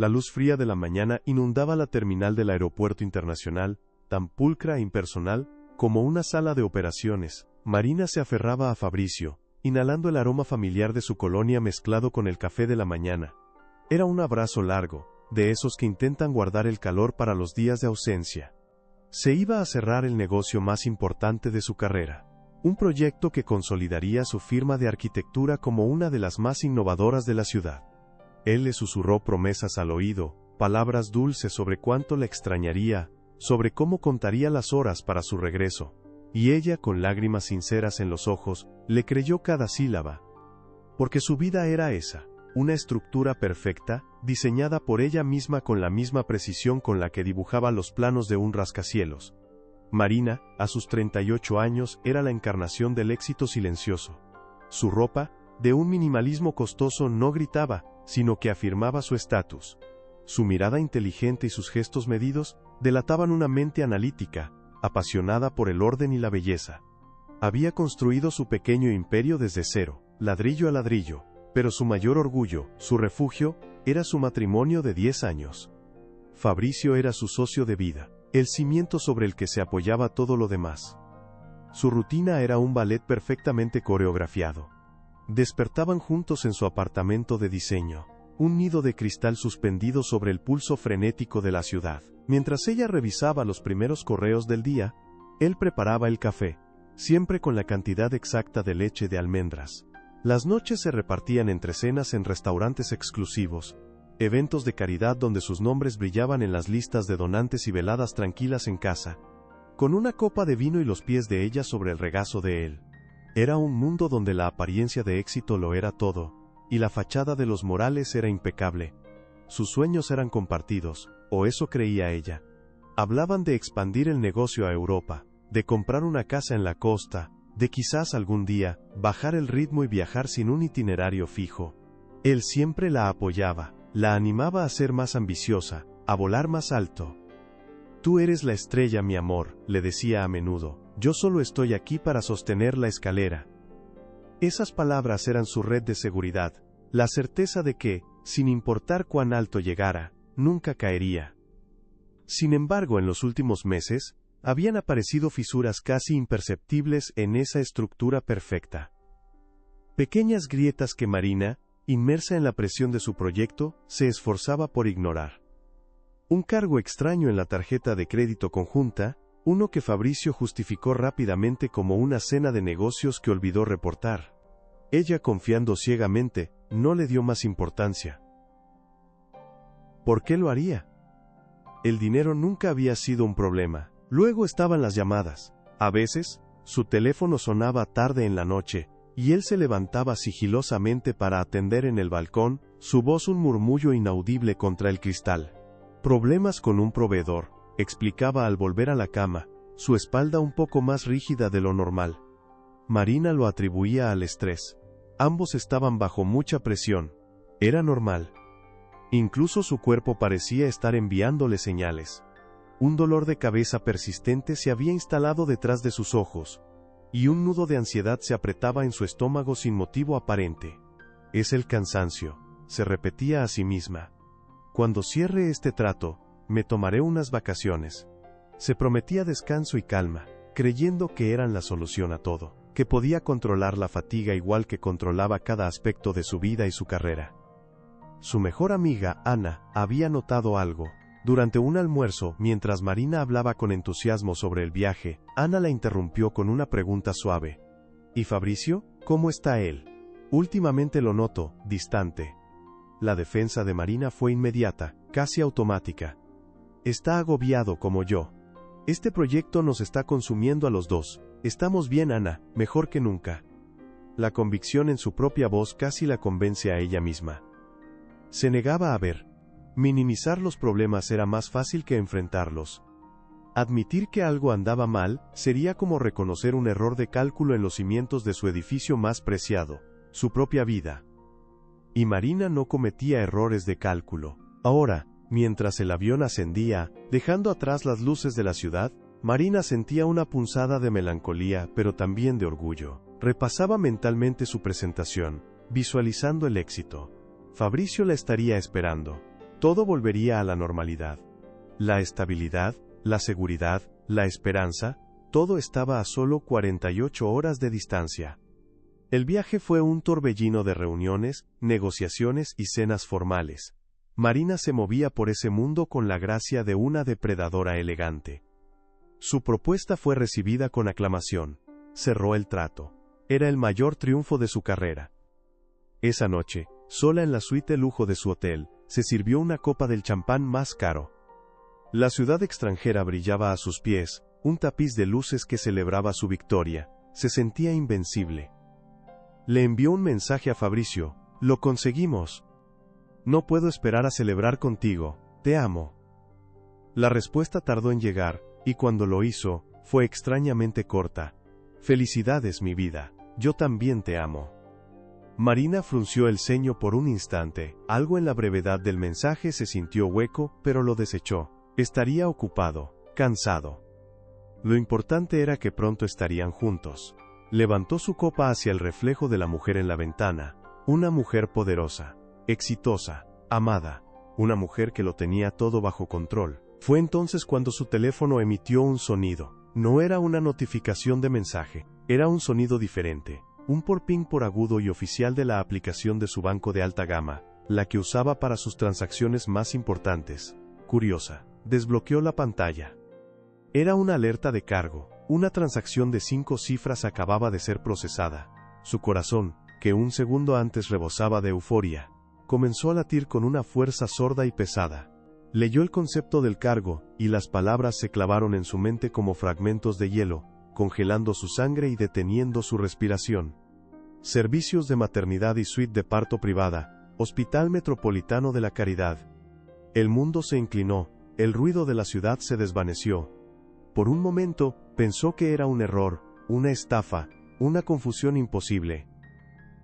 La luz fría de la mañana inundaba la terminal del aeropuerto internacional, tan pulcra e impersonal como una sala de operaciones. Marina se aferraba a Fabricio, inhalando el aroma familiar de su colonia mezclado con el café de la mañana. Era un abrazo largo, de esos que intentan guardar el calor para los días de ausencia. Se iba a cerrar el negocio más importante de su carrera. Un proyecto que consolidaría su firma de arquitectura como una de las más innovadoras de la ciudad. Él le susurró promesas al oído, palabras dulces sobre cuánto la extrañaría, sobre cómo contaría las horas para su regreso. Y ella, con lágrimas sinceras en los ojos, le creyó cada sílaba. Porque su vida era esa, una estructura perfecta, diseñada por ella misma con la misma precisión con la que dibujaba los planos de un rascacielos. Marina, a sus 38 años, era la encarnación del éxito silencioso. Su ropa, de un minimalismo costoso, no gritaba, sino que afirmaba su estatus. Su mirada inteligente y sus gestos medidos delataban una mente analítica, apasionada por el orden y la belleza. Había construido su pequeño imperio desde cero, ladrillo a ladrillo, pero su mayor orgullo, su refugio, era su matrimonio de 10 años. Fabricio era su socio de vida, el cimiento sobre el que se apoyaba todo lo demás. Su rutina era un ballet perfectamente coreografiado. Despertaban juntos en su apartamento de diseño, un nido de cristal suspendido sobre el pulso frenético de la ciudad. Mientras ella revisaba los primeros correos del día, él preparaba el café, siempre con la cantidad exacta de leche de almendras. Las noches se repartían entre cenas en restaurantes exclusivos, eventos de caridad donde sus nombres brillaban en las listas de donantes y veladas tranquilas en casa, con una copa de vino y los pies de ella sobre el regazo de él. Era un mundo donde la apariencia de éxito lo era todo, y la fachada de los Morales era impecable. Sus sueños eran compartidos, o eso creía ella. Hablaban de expandir el negocio a Europa, de comprar una casa en la costa, de quizás algún día, bajar el ritmo y viajar sin un itinerario fijo. Él siempre la apoyaba, la animaba a ser más ambiciosa, a volar más alto. Tú eres la estrella, mi amor, le decía a menudo, yo solo estoy aquí para sostener la escalera. Esas palabras eran su red de seguridad, la certeza de que, sin importar cuán alto llegara, nunca caería. Sin embargo, en los últimos meses, habían aparecido fisuras casi imperceptibles en esa estructura perfecta. Pequeñas grietas que Marina, inmersa en la presión de su proyecto, se esforzaba por ignorar. Un cargo extraño en la tarjeta de crédito conjunta, uno que Fabricio justificó rápidamente como una cena de negocios que olvidó reportar. Ella, confiando ciegamente, no le dio más importancia. ¿Por qué lo haría? El dinero nunca había sido un problema. Luego estaban las llamadas. A veces, su teléfono sonaba tarde en la noche, y él se levantaba sigilosamente para atender en el balcón, su voz un murmullo inaudible contra el cristal. Problemas con un proveedor, explicaba al volver a la cama, su espalda un poco más rígida de lo normal. Marina lo atribuía al estrés. Ambos estaban bajo mucha presión. Era normal. Incluso su cuerpo parecía estar enviándole señales. Un dolor de cabeza persistente se había instalado detrás de sus ojos, y un nudo de ansiedad se apretaba en su estómago sin motivo aparente. Es el cansancio, se repetía a sí misma. Cuando cierre este trato, me tomaré unas vacaciones. Se prometía descanso y calma, creyendo que eran la solución a todo, que podía controlar la fatiga igual que controlaba cada aspecto de su vida y su carrera. Su mejor amiga, Ana, había notado algo. Durante un almuerzo, mientras Marina hablaba con entusiasmo sobre el viaje, Ana la interrumpió con una pregunta suave. ¿Y Fabricio? ¿Cómo está él? Últimamente lo noto, distante. La defensa de Marina fue inmediata, casi automática. Está agobiado como yo. Este proyecto nos está consumiendo a los dos. Estamos bien, Ana, mejor que nunca. La convicción en su propia voz casi la convence a ella misma. Se negaba a ver. Minimizar los problemas era más fácil que enfrentarlos. Admitir que algo andaba mal sería como reconocer un error de cálculo en los cimientos de su edificio más preciado, su propia vida. Y Marina no cometía errores de cálculo. Ahora, mientras el avión ascendía, dejando atrás las luces de la ciudad, Marina sentía una punzada de melancolía, pero también de orgullo. Repasaba mentalmente su presentación, visualizando el éxito. Fabricio la estaría esperando. Todo volvería a la normalidad. La estabilidad, la seguridad, la esperanza, todo estaba a solo 48 horas de distancia. El viaje fue un torbellino de reuniones, negociaciones y cenas formales. Marina se movía por ese mundo con la gracia de una depredadora elegante. Su propuesta fue recibida con aclamación. Cerró el trato. Era el mayor triunfo de su carrera. Esa noche, sola en la suite de lujo de su hotel, se sirvió una copa del champán más caro. La ciudad extranjera brillaba a sus pies, un tapiz de luces que celebraba su victoria. Se sentía invencible. Le envió un mensaje a Fabricio: «Lo conseguimos. No puedo esperar a celebrar contigo, te amo». La respuesta tardó en llegar, y cuando lo hizo, fue extrañamente corta. «Felicidades, mi vida, yo también te amo». Marina frunció el ceño por un instante, algo en la brevedad del mensaje se sintió hueco, pero lo desechó. Estaría ocupado, cansado. Lo importante era que pronto estarían juntos. Levantó su copa hacia el reflejo de la mujer en la ventana, una mujer poderosa, exitosa, amada, una mujer que lo tenía todo bajo control. Fue entonces cuando su teléfono emitió un sonido. No era una notificación de mensaje, era un sonido diferente, un porping por agudo y oficial de la aplicación de su banco de alta gama, la que usaba para sus transacciones más importantes. Curiosa, desbloqueó la pantalla. Era una alerta de cargo, una transacción de 5 cifras acababa de ser procesada. Su corazón, que un segundo antes rebosaba de euforia, comenzó a latir con una fuerza sorda y pesada. Leyó el concepto del cargo, y las palabras se clavaron en su mente como fragmentos de hielo, congelando su sangre y deteniendo su respiración. Servicios de maternidad y suite de parto privada, Hospital Metropolitano de la Caridad. El mundo se inclinó, el ruido de la ciudad se desvaneció. Por un momento, pensó que era un error, una estafa, una confusión imposible.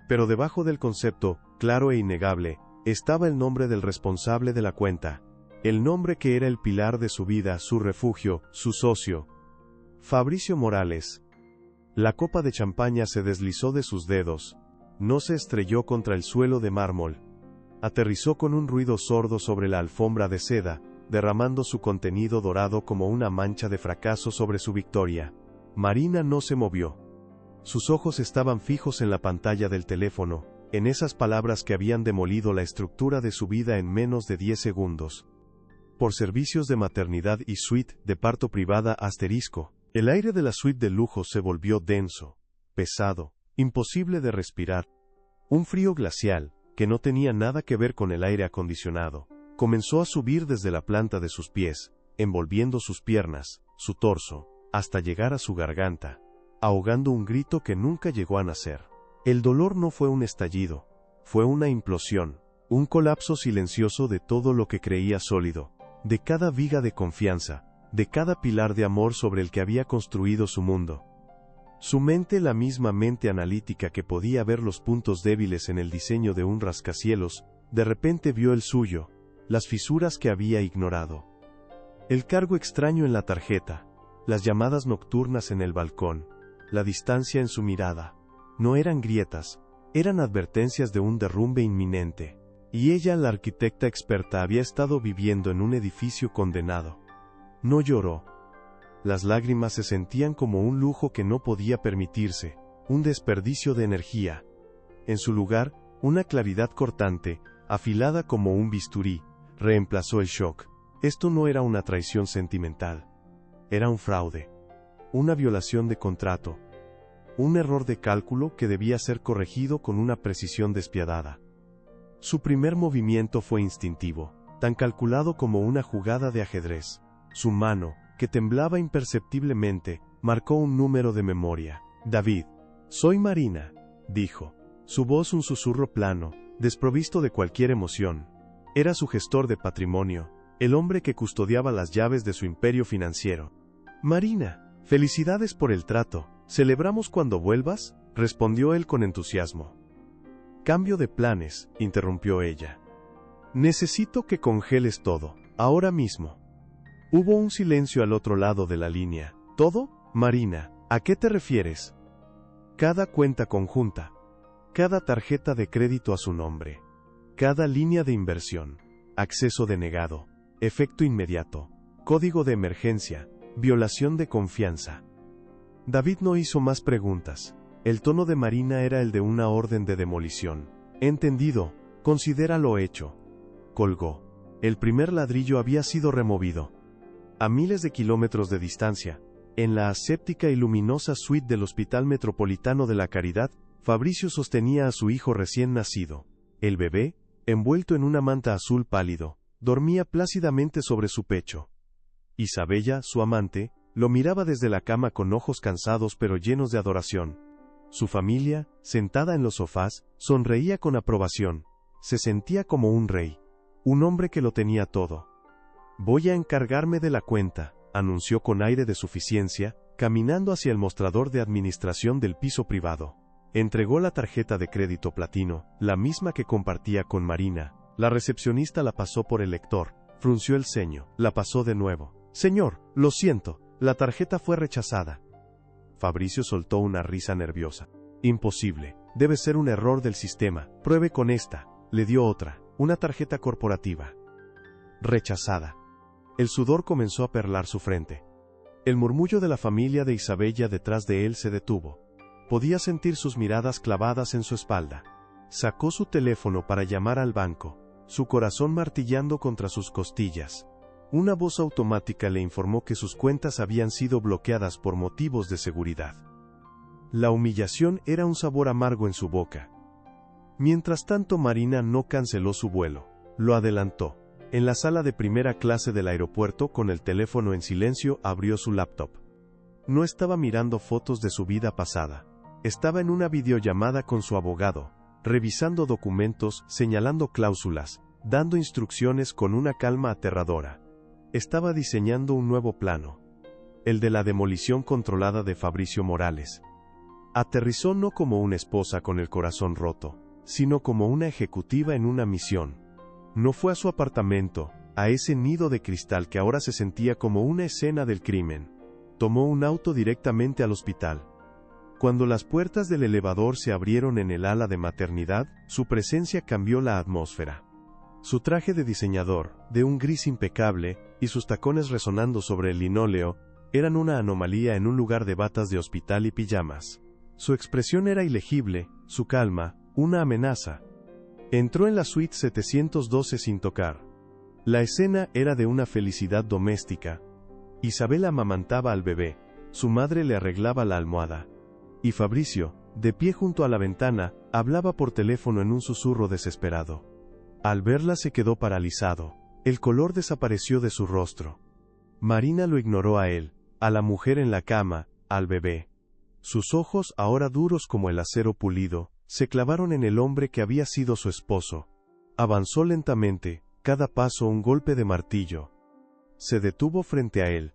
Pero debajo del concepto, claro e innegable, estaba el nombre del responsable de la cuenta. El nombre que era el pilar de su vida, su refugio, su socio. Fabricio Morales. La copa de champaña se deslizó de sus dedos. No se estrelló contra el suelo de mármol. Aterrizó con un ruido sordo sobre la alfombra de seda, derramando su contenido dorado como una mancha de fracaso sobre su victoria. Marina no se movió. Sus ojos estaban fijos en la pantalla del teléfono, en esas palabras que habían demolido la estructura de su vida en menos de 10 segundos. Por servicios de maternidad y suite de parto privada **. El aire de la suite de lujo se volvió denso, pesado, imposible de respirar. Un frío glacial, que no tenía nada que ver con el aire acondicionado, comenzó a subir desde la planta de sus pies, envolviendo sus piernas, su torso, hasta llegar a su garganta, ahogando un grito que nunca llegó a nacer. El dolor no fue un estallido, fue una implosión, un colapso silencioso de todo lo que creía sólido, de cada viga de confianza, de cada pilar de amor sobre el que había construido su mundo. Su mente, la misma mente analítica que podía ver los puntos débiles en el diseño de un rascacielos, de repente vio el suyo, las fisuras que había ignorado. El cargo extraño en la tarjeta, las llamadas nocturnas en el balcón, la distancia en su mirada. No eran grietas, eran advertencias de un derrumbe inminente. Y ella, la arquitecta experta, había estado viviendo en un edificio condenado. No lloró. Las lágrimas se sentían como un lujo que no podía permitirse, un desperdicio de energía. En su lugar, una claridad cortante, afilada como un bisturí, reemplazó el shock. Esto no era una traición sentimental. Era un fraude. Una violación de contrato. Un error de cálculo que debía ser corregido con una precisión despiadada. Su primer movimiento fue instintivo, tan calculado como una jugada de ajedrez. Su mano, que temblaba imperceptiblemente, marcó un número de memoria. «David. Soy Marina», dijo. Su voz un susurro plano, desprovisto de cualquier emoción. Era su gestor de patrimonio, el hombre que custodiaba las llaves de su imperio financiero. «Marina, felicidades por el trato. ¿Celebramos cuando vuelvas?», respondió él con entusiasmo. «Cambio de planes», interrumpió ella. «Necesito que congeles todo, ahora mismo». Hubo un silencio al otro lado de la línea. ¿Todo? Marina, ¿a qué te refieres? Cada cuenta conjunta. Cada tarjeta de crédito a su nombre. Cada línea de inversión. acceso denegado, efecto inmediato, código de emergencia, violación de confianza. David no hizo más preguntas. El tono de Marina era el de una orden de demolición. Entendido, considera lo hecho. Colgó. El primer ladrillo había sido removido. A miles de kilómetros de distancia, en la aséptica y luminosa suite del Hospital Metropolitano de la Caridad, Fabricio sostenía a su hijo recién nacido. El bebé, envuelto en una manta azul pálido, dormía plácidamente sobre su pecho. Isabella, su amante, lo miraba desde la cama con ojos cansados pero llenos de adoración. Su familia, sentada en los sofás, sonreía con aprobación. Se sentía como un rey. Un hombre que lo tenía todo. «Voy a encargarme de la cuenta», anunció con aire de suficiencia, caminando hacia el mostrador de administración del piso privado. Entregó la tarjeta de crédito platino, la misma que compartía con Marina. La recepcionista la pasó por el lector, frunció el ceño, la pasó de nuevo. «Señor, lo siento, la tarjeta fue rechazada». Fabricio soltó una risa nerviosa. «Imposible, debe ser un error del sistema, pruebe con esta». Le dio otra, una tarjeta corporativa. Rechazada. El sudor comenzó a perlar su frente. El murmullo de la familia de Isabella detrás de él se detuvo. Podía sentir sus miradas clavadas en su espalda. Sacó su teléfono para llamar al banco, su corazón martillando contra sus costillas. Una voz automática le informó que sus cuentas habían sido bloqueadas por motivos de seguridad. La humillación era un sabor amargo en su boca. Mientras tanto, Marina no canceló su vuelo, lo adelantó. En la sala de primera clase del aeropuerto, con el teléfono en silencio, abrió su laptop. No estaba mirando fotos de su vida pasada. Estaba en una videollamada con su abogado, revisando documentos, señalando cláusulas, dando instrucciones con una calma aterradora. Estaba diseñando un nuevo plano. El de la demolición controlada de Fabricio Morales. Aterrizó no como una esposa con el corazón roto, sino como una ejecutiva en una misión. No fue a su apartamento, a ese nido de cristal que ahora se sentía como una escena del crimen. Tomó un auto directamente al hospital. Cuando las puertas del elevador se abrieron en el ala de maternidad, su presencia cambió la atmósfera. Su traje de diseñador, de un gris impecable, y sus tacones resonando sobre el linóleo, eran una anomalía en un lugar de batas de hospital y pijamas. Su expresión era ilegible, su calma, una amenaza. Entró en la suite 712 sin tocar. La escena era de una felicidad doméstica. Isabela amamantaba al bebé, su madre le arreglaba la almohada. Y Fabricio, de pie junto a la ventana, hablaba por teléfono en un susurro desesperado. Al verla se quedó paralizado. El color desapareció de su rostro. Marina lo ignoró a él, a la mujer en la cama, al bebé. Sus ojos, ahora duros como el acero pulido, se clavaron en el hombre que había sido su esposo. Avanzó lentamente, cada paso un golpe de martillo. Se detuvo frente a él.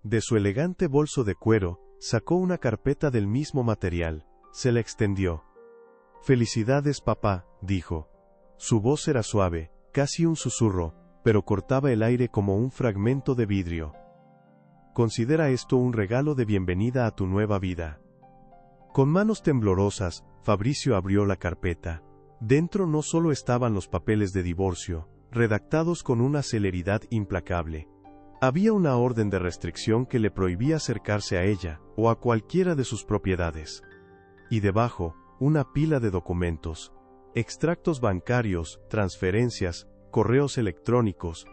De su elegante bolso de cuero, sacó una carpeta del mismo material, se la extendió. «Felicidades, papá», dijo. Su voz era suave, casi un susurro, pero cortaba el aire como un fragmento de vidrio. «Considera esto un regalo de bienvenida a tu nueva vida». Con manos temblorosas, Fabricio abrió la carpeta. Dentro no solo estaban los papeles de divorcio, redactados con una celeridad implacable. Había una orden de restricción que le prohibía acercarse a ella, o a cualquiera de sus propiedades. Y debajo, una pila de documentos. Extractos bancarios, transferencias, correos electrónicos.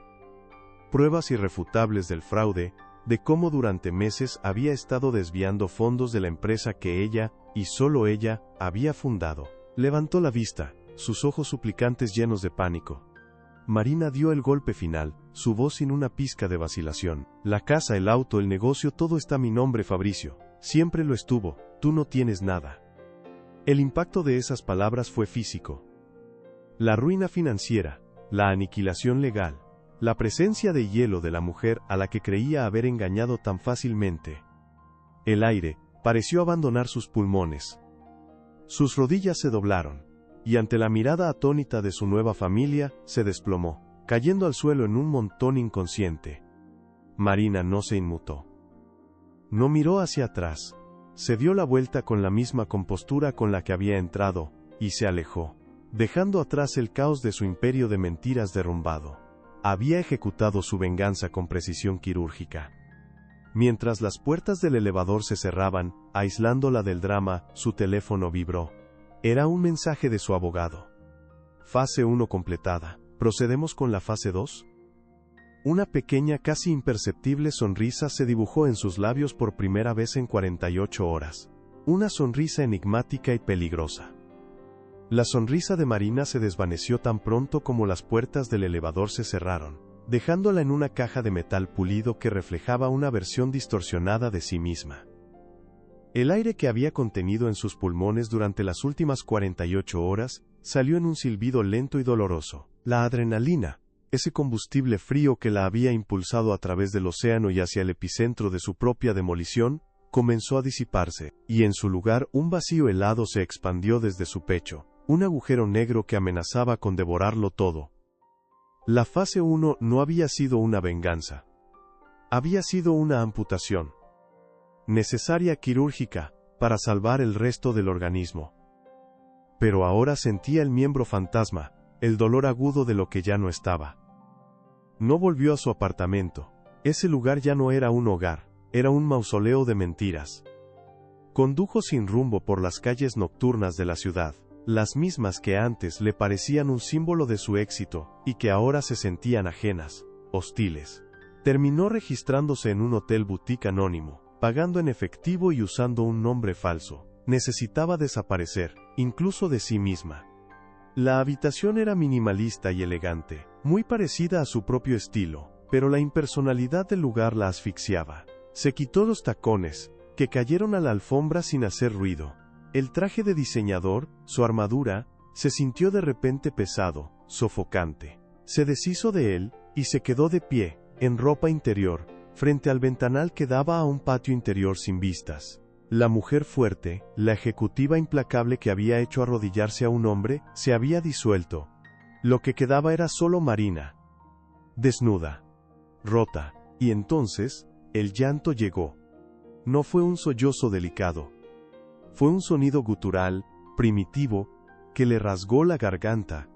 Pruebas irrefutables del fraude, de cómo durante meses había estado desviando fondos de la empresa que ella, y solo ella, había fundado. Levantó la vista, sus ojos suplicantes llenos de pánico. Marina dio el golpe final, su voz sin una pizca de vacilación. «La casa, el auto, el negocio, todo está a mi nombre, Fabricio. Siempre lo estuvo, tú no tienes nada». El impacto de esas palabras fue físico. La ruina financiera, la aniquilación legal, la presencia de hielo de la mujer a la que creía haber engañado tan fácilmente. El aire pareció abandonar sus pulmones. Sus rodillas se doblaron, y ante la mirada atónita de su nueva familia, se desplomó, cayendo al suelo en un montón inconsciente. Marina no se inmutó. No miró hacia atrás. Se dio la vuelta con la misma compostura con la que había entrado, y se alejó, dejando atrás el caos de su imperio de mentiras derrumbado. había ejecutado su venganza con precisión quirúrgica. Mientras las puertas del elevador se cerraban, aislándola del drama, su teléfono vibró. Era un mensaje de su abogado. Fase 1 completada. ¿Procedemos con la fase 2? Una pequeña, casi imperceptible sonrisa se dibujó en sus labios por primera vez en 48 horas. Una sonrisa enigmática y peligrosa. La sonrisa de Marina se desvaneció tan pronto como las puertas del elevador se cerraron, dejándola en una caja de metal pulido que reflejaba una versión distorsionada de sí misma. El aire que había contenido en sus pulmones durante las últimas 48 horas, salió en un silbido lento y doloroso. La adrenalina, ese combustible frío que la había impulsado a través del océano y hacia el epicentro de su propia demolición, comenzó a disiparse, y en su lugar un vacío helado se expandió desde su pecho, un agujero negro que amenazaba con devorarlo todo. La fase 1 no había sido una venganza. Había sido una amputación. Necesaria quirúrgica, para salvar el resto del organismo. Pero ahora sentía el miembro fantasma, el dolor agudo de lo que ya no estaba. No volvió a su apartamento. Ese lugar ya no era un hogar, era un mausoleo de mentiras. Condujo sin rumbo por las calles nocturnas de la ciudad, las mismas que antes le parecían un símbolo de su éxito, y que ahora se sentían ajenas, hostiles. Terminó registrándose en un hotel boutique anónimo, pagando en efectivo y usando un nombre falso. Necesitaba desaparecer, incluso de sí misma. La habitación era minimalista y elegante, muy parecida a su propio estilo, pero la impersonalidad del lugar la asfixiaba. Se quitó los tacones, que cayeron a la alfombra sin hacer ruido. El traje de diseñador, su armadura, se sintió de repente pesado, sofocante. Se deshizo de él, y se quedó de pie, en ropa interior, frente al ventanal que daba a un patio interior sin vistas. La mujer fuerte, la ejecutiva implacable que había hecho arrodillarse a un hombre, se había disuelto. Lo que quedaba era solo Marina. Desnuda. Rota. Y entonces, el llanto llegó. No fue un sollozo delicado. Fue un sonido gutural, primitivo, que le rasgó la garganta.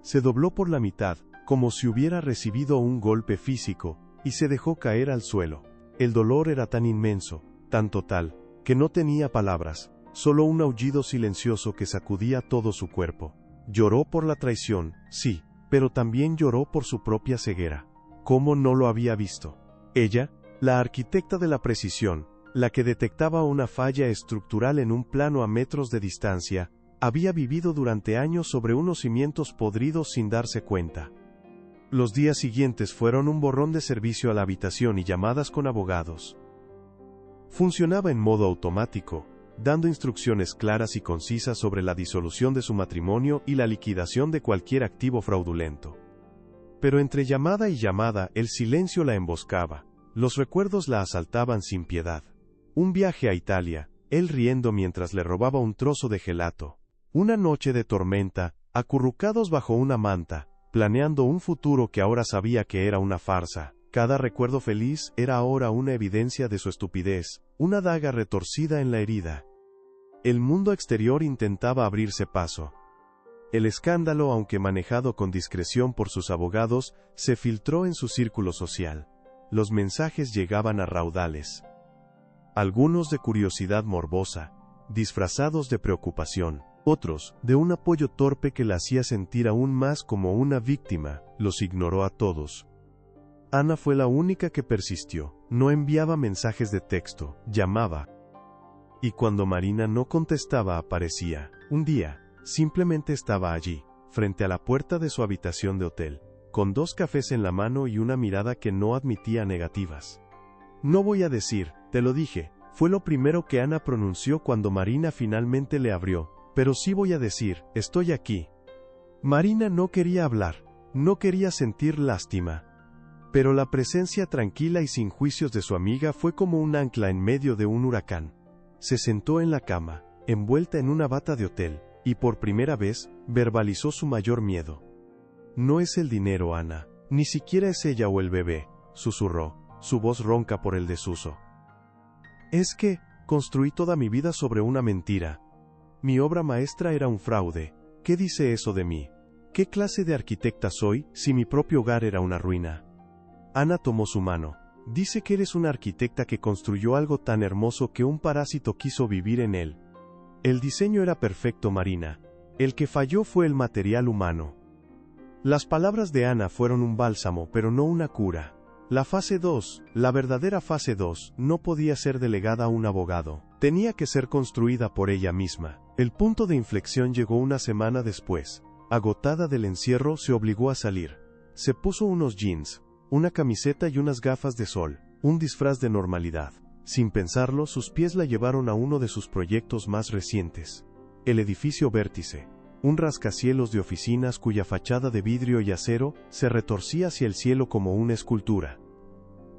Se dobló por la mitad, como si hubiera recibido un golpe físico, y se dejó caer al suelo. El dolor era tan inmenso, tan total, que no tenía palabras, solo un aullido silencioso que sacudía todo su cuerpo. Lloró por la traición, sí, pero también lloró por su propia ceguera. ¿Cómo no lo había visto? Ella, la arquitecta de la precisión, la que detectaba una falla estructural en un plano a metros de distancia, había vivido durante años sobre unos cimientos podridos sin darse cuenta. Los días siguientes fueron un borrón de servicio a la habitación y llamadas con abogados. Funcionaba en modo automático, dando instrucciones claras y concisas sobre la disolución de su matrimonio y la liquidación de cualquier activo fraudulento. Pero entre llamada y llamada, el silencio la emboscaba, los recuerdos la asaltaban sin piedad. Un viaje a Italia, él riendo mientras le robaba un trozo de gelato. Una noche de tormenta, acurrucados bajo una manta, planeando un futuro que ahora sabía que era una farsa. Cada recuerdo feliz era ahora una evidencia de su estupidez, una daga retorcida en la herida. El mundo exterior intentaba abrirse paso. El escándalo, aunque manejado con discreción por sus abogados, se filtró en su círculo social. Los mensajes llegaban a raudales. Algunos de curiosidad morbosa, disfrazados de preocupación, otros, de un apoyo torpe que la hacía sentir aún más como una víctima, los ignoró a todos. Ana fue la única que persistió, no enviaba mensajes de texto, llamaba. Y cuando Marina no contestaba aparecía. Un día, simplemente estaba allí, frente a la puerta de su habitación de hotel, con 2 cafés en la mano y una mirada que no admitía negativas. No voy a decir, te lo dije, fue lo primero que Ana pronunció cuando Marina finalmente le abrió, pero sí voy a decir, estoy aquí. Marina no quería hablar, no quería sentir lástima. Pero la presencia tranquila y sin juicios de su amiga fue como un ancla en medio de un huracán. Se sentó en la cama, envuelta en una bata de hotel, y por primera vez, verbalizó su mayor miedo. No es el dinero, Ana, ni siquiera es ella o el bebé, susurró, su voz ronca por el desuso. Es que, construí toda mi vida sobre una mentira. Mi obra maestra era un fraude. ¿Qué dice eso de mí? ¿Qué clase de arquitecta soy, si mi propio hogar era una ruina? Ana tomó su mano. Dice que eres una arquitecta que construyó algo tan hermoso que un parásito quiso vivir en él. El diseño era perfecto, Marina. El que falló fue el material humano. Las palabras de Ana fueron un bálsamo, pero no una cura. La fase 2, la verdadera fase 2, no podía ser delegada a un abogado. Tenía que ser construida por ella misma. El punto de inflexión llegó una semana después. Agotada del encierro, se obligó a salir. Se puso unos jeans, una camiseta y unas gafas de sol, un disfraz de normalidad. Sin pensarlo, sus pies la llevaron a uno de sus proyectos más recientes. El edificio Vértice. Un rascacielos de oficinas cuya fachada de vidrio y acero se retorcía hacia el cielo como una escultura.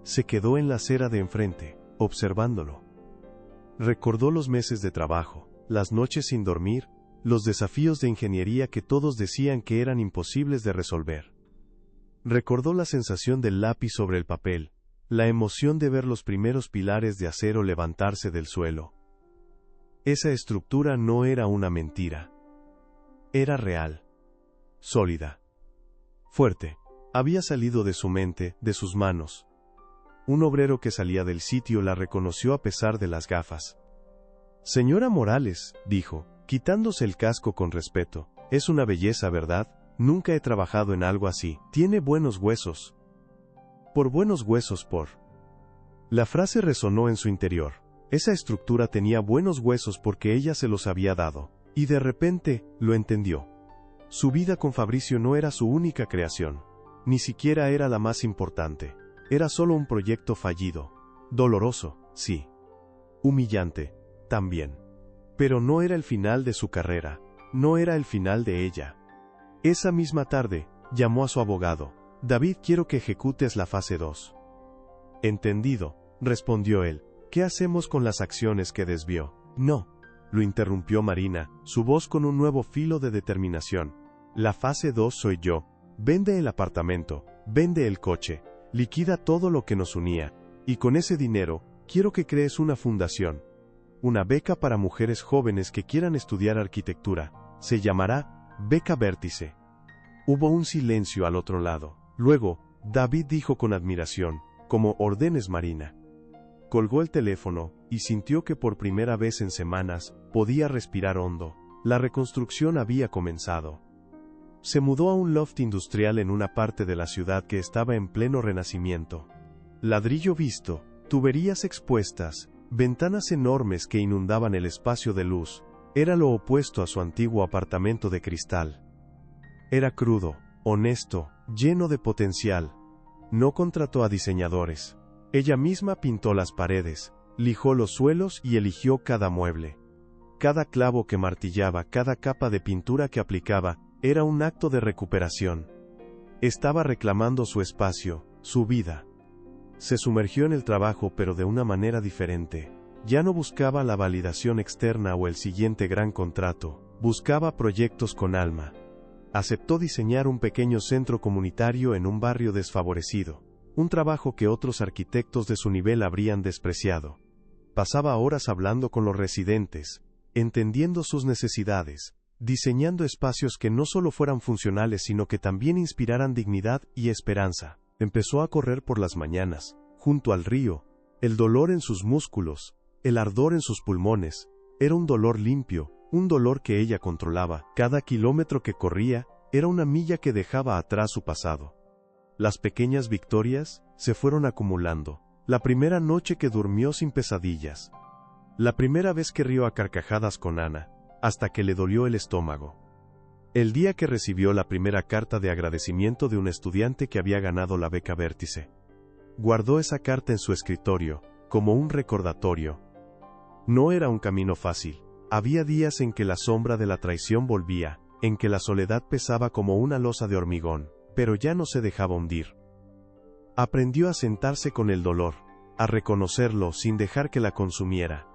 Se quedó en la acera de enfrente, observándolo. Recordó los meses de trabajo, las noches sin dormir, los desafíos de ingeniería que todos decían que eran imposibles de resolver. Recordó la sensación del lápiz sobre el papel, la emoción de ver los primeros pilares de acero levantarse del suelo. Esa estructura no era una mentira. Era real, sólida, fuerte. Había salido de su mente, de sus manos. Un obrero que salía del sitio la reconoció a pesar de las gafas. Señora Morales, dijo, quitándose el casco con respeto, es una belleza, ¿verdad? Nunca he trabajado en algo así. Tiene buenos huesos. Por buenos huesos, por. La frase resonó en su interior. Esa estructura tenía buenos huesos porque ella se los había dado. Y de repente, lo entendió. Su vida con Fabricio no era su única creación. Ni siquiera era la más importante. Era solo un proyecto fallido. Doloroso, sí. Humillante, también. Pero no era el final de su carrera. No era el final de ella. Esa misma tarde, llamó a su abogado. David, quiero que ejecutes la fase 2. Entendido, respondió él. ¿Qué hacemos con las acciones que desvió? No. Lo interrumpió Marina, su voz con un nuevo filo de determinación. La fase 2 soy yo. Vende el apartamento, vende el coche, liquida todo lo que nos unía, y con ese dinero, quiero que crees una fundación. Una beca para mujeres jóvenes que quieran estudiar arquitectura. Se llamará Beca Vértice. Hubo un silencio al otro lado. Luego, David dijo con admiración, como ordenes, Marina. Colgó el teléfono, y sintió que por primera vez en semanas, podía respirar hondo. La reconstrucción había comenzado. Se mudó a un loft industrial en una parte de la ciudad que estaba en pleno renacimiento. Ladrillo visto, tuberías expuestas, ventanas enormes que inundaban el espacio de luz. Era lo opuesto a su antiguo apartamento de cristal. Era crudo, honesto, lleno de potencial. No contrató a diseñadores. Ella misma pintó las paredes, lijó los suelos y eligió cada mueble. Cada clavo que martillaba, cada capa de pintura que aplicaba, era un acto de recuperación. Estaba reclamando su espacio, su vida. Se sumergió en el trabajo, pero de una manera diferente. Ya no buscaba la validación externa o el siguiente gran contrato, buscaba proyectos con alma. Aceptó diseñar un pequeño centro comunitario en un barrio desfavorecido. Un trabajo que otros arquitectos de su nivel habrían despreciado. Pasaba horas hablando con los residentes, entendiendo sus necesidades, diseñando espacios que no solo fueran funcionales sino que también inspiraran dignidad y esperanza. Empezó a correr por las mañanas, junto al río, el dolor en sus músculos, el ardor en sus pulmones. Era un dolor limpio, un dolor que ella controlaba. Cada kilómetro que corría, era una milla que dejaba atrás su pasado. Las pequeñas victorias se fueron acumulando. La primera noche que durmió sin pesadillas. La primera vez que rió a carcajadas con Ana, hasta que le dolió el estómago. El día que recibió la primera carta de agradecimiento de un estudiante que había ganado la beca Vértice. Guardó esa carta en su escritorio, como un recordatorio. No era un camino fácil. Había días en que la sombra de la traición volvía, en que la soledad pesaba como una losa de hormigón. Pero ya no se dejaba hundir. Aprendió a sentarse con el dolor, a reconocerlo sin dejar que la consumiera.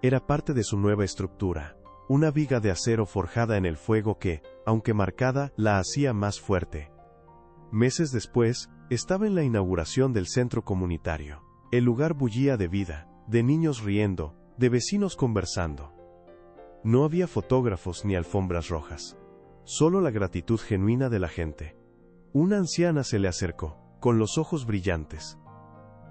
Era parte de su nueva estructura, una viga de acero forjada en el fuego que, aunque marcada, la hacía más fuerte. Meses después, estaba en la inauguración del centro comunitario. El lugar bullía de vida, de niños riendo, de vecinos conversando. No había fotógrafos ni alfombras rojas. solo la gratitud genuina de la gente. Una anciana se le acercó, con los ojos brillantes.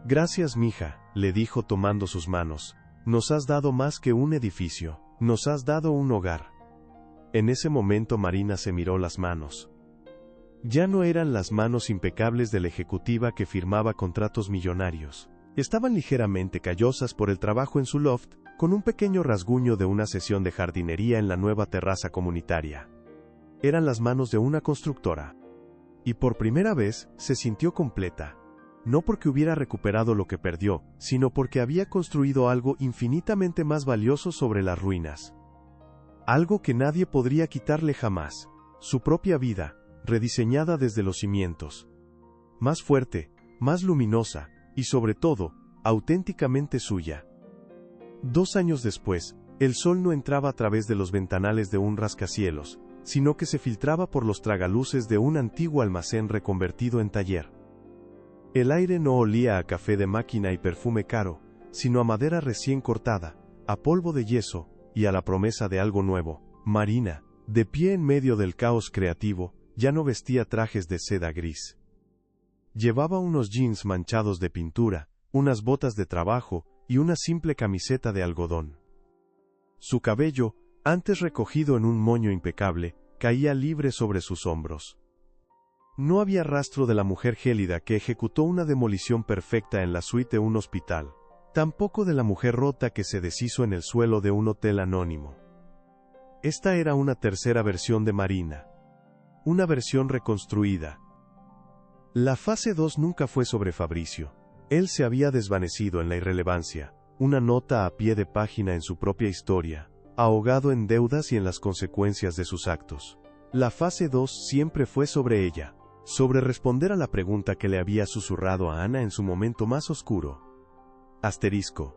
«Gracias, mija», le dijo tomando sus manos. «Nos has dado más que un edificio, nos has dado un hogar». En ese momento Marina se miró las manos. Ya no eran las manos impecables de la ejecutiva que firmaba contratos millonarios. Estaban ligeramente callosas por el trabajo en su loft, con un pequeño rasguño de una sesión de jardinería en la nueva terraza comunitaria. Eran las manos de una constructora. Y por primera vez se sintió completa. No porque hubiera recuperado lo que perdió, sino porque había construido algo infinitamente más valioso sobre las ruinas. Algo que nadie podría quitarle jamás. Su propia vida, rediseñada desde los cimientos. Más fuerte, más luminosa, y sobre todo, auténticamente suya. 2 años después, el sol no entraba a través de los ventanales de un rascacielos, sino que se filtraba por los tragaluces de un antiguo almacén reconvertido en taller. El aire no olía a café de máquina y perfume caro, sino a madera recién cortada, a polvo de yeso, y a la promesa de algo nuevo. Marina, de pie en medio del caos creativo, ya no vestía trajes de seda gris. Llevaba unos jeans manchados de pintura, unas botas de trabajo y una simple camiseta de algodón. Su cabello, antes recogido en un moño impecable, caía libre sobre sus hombros. No había rastro de la mujer gélida que ejecutó una demolición perfecta en la suite de un hospital, tampoco de la mujer rota que se deshizo en el suelo de un hotel anónimo. Esta era una tercera versión de Marina. Una versión reconstruida. La fase 2 nunca fue sobre Fabricio. Él se había desvanecido en la irrelevancia, una nota a pie de página en su propia historia, ahogado en deudas y en las consecuencias de sus actos. La fase 2 siempre fue sobre ella, sobre responder a la pregunta que le había susurrado a Ana en su momento más oscuro. Asterisco.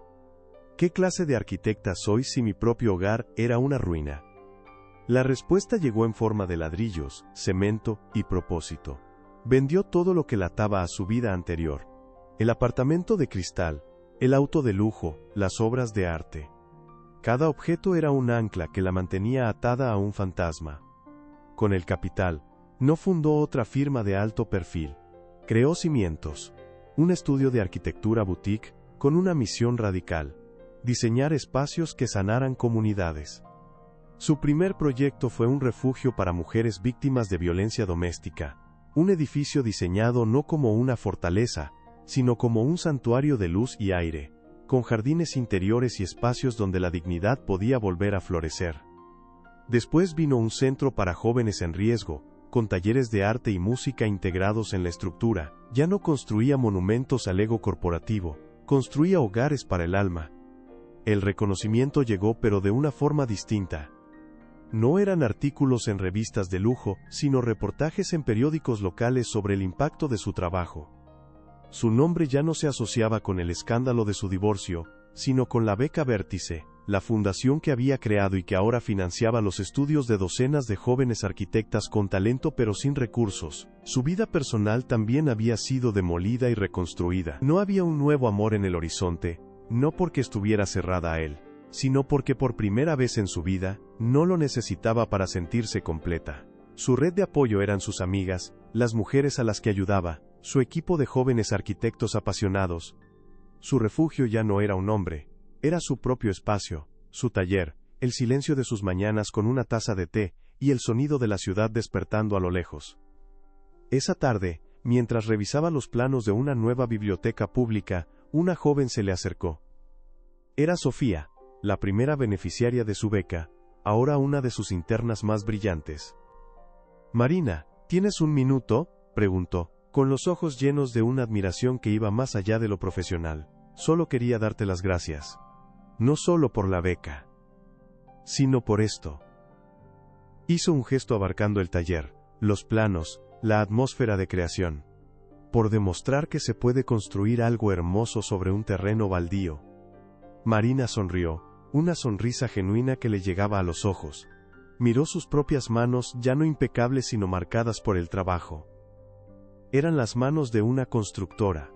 ¿Qué clase de arquitecta soy si mi propio hogar era una ruina? La respuesta llegó en forma de ladrillos, cemento y propósito. Vendió todo lo que la ataba a su vida anterior. El apartamento de cristal, el auto de lujo, las obras de arte. Cada objeto era un ancla que la mantenía atada a un fantasma. Con el capital, no fundó otra firma de alto perfil. Creó cimientos. Un estudio de arquitectura boutique, con una misión radical. Diseñar espacios que sanaran comunidades. Su primer proyecto fue un refugio para mujeres víctimas de violencia doméstica. Un edificio diseñado no como una fortaleza, sino como un santuario de luz y aire, con jardines interiores y espacios donde la dignidad podía volver a florecer. Después vino un centro para jóvenes en riesgo, con talleres de arte y música integrados en la estructura. Ya no construía monumentos al ego corporativo, construía hogares para el alma. El reconocimiento llegó, pero de una forma distinta. No eran artículos en revistas de lujo, sino reportajes en periódicos locales sobre el impacto de su trabajo. Su nombre ya no se asociaba con el escándalo de su divorcio, sino con la Beca Vértice, la fundación que había creado y que ahora financiaba los estudios de docenas de jóvenes arquitectas con talento pero sin recursos. Su vida personal también había sido demolida y reconstruida. No había un nuevo amor en el horizonte, no porque estuviera cerrada a él, sino porque por primera vez en su vida, no lo necesitaba para sentirse completa. Su red de apoyo eran sus amigas, las mujeres a las que ayudaba, su equipo de jóvenes arquitectos apasionados. Su refugio ya no era un hombre, era su propio espacio, su taller, el silencio de sus mañanas con una taza de té, y el sonido de la ciudad despertando a lo lejos. Esa tarde, mientras revisaba los planos de una nueva biblioteca pública, una joven se le acercó. Era Sofía, la primera beneficiaria de su beca, ahora una de sus internas más brillantes. «Marina, ¿tienes un minuto?», preguntó, con los ojos llenos de una admiración que iba más allá de lo profesional. «Solo quería darte las gracias. No solo por la beca, sino por esto». Hizo un gesto abarcando el taller, los planos, la atmósfera de creación. Por demostrar que se puede construir algo hermoso sobre un terreno baldío. Marina sonrió, una sonrisa genuina que le llegaba a los ojos. Miró sus propias manos, ya no impecables sino marcadas por el trabajo. Eran las manos de una constructora.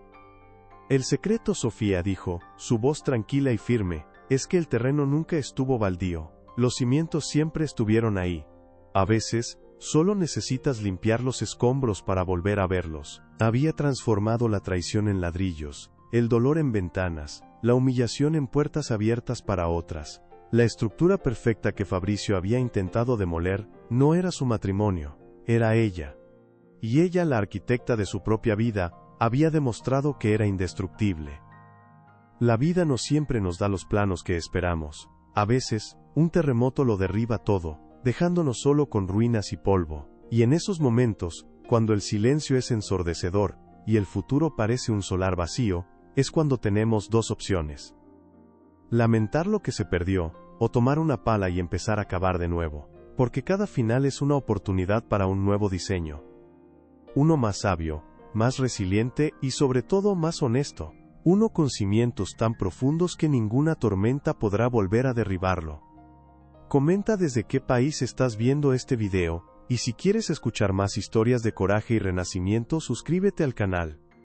«El secreto, Sofía», dijo, su voz tranquila y firme, «es que el terreno nunca estuvo baldío. Los cimientos siempre estuvieron ahí. A veces, Solo necesitas limpiar los escombros para volver a verlos. Había transformado la traición en ladrillos, el dolor en ventanas, la humillación en puertas abiertas para otras. La estructura perfecta que Fabricio había intentado demoler no era su matrimonio, era ella. Y ella, la arquitecta de su propia vida, había demostrado que era indestructible. La vida no siempre nos da los planos que esperamos. A veces, un terremoto lo derriba todo, dejándonos solo con ruinas y polvo. Y en esos momentos, cuando el silencio es ensordecedor, y el futuro parece un solar vacío, es cuando tenemos dos opciones. Lamentar lo que se perdió, o tomar una pala y empezar a cavar de nuevo. Porque cada final es una oportunidad para un nuevo diseño. Uno más sabio, más resiliente y sobre todo más honesto. Uno con cimientos tan profundos que ninguna tormenta podrá volver a derribarlo. Comenta desde qué país estás viendo este video, y si quieres escuchar más historias de coraje y renacimiento, suscríbete al canal.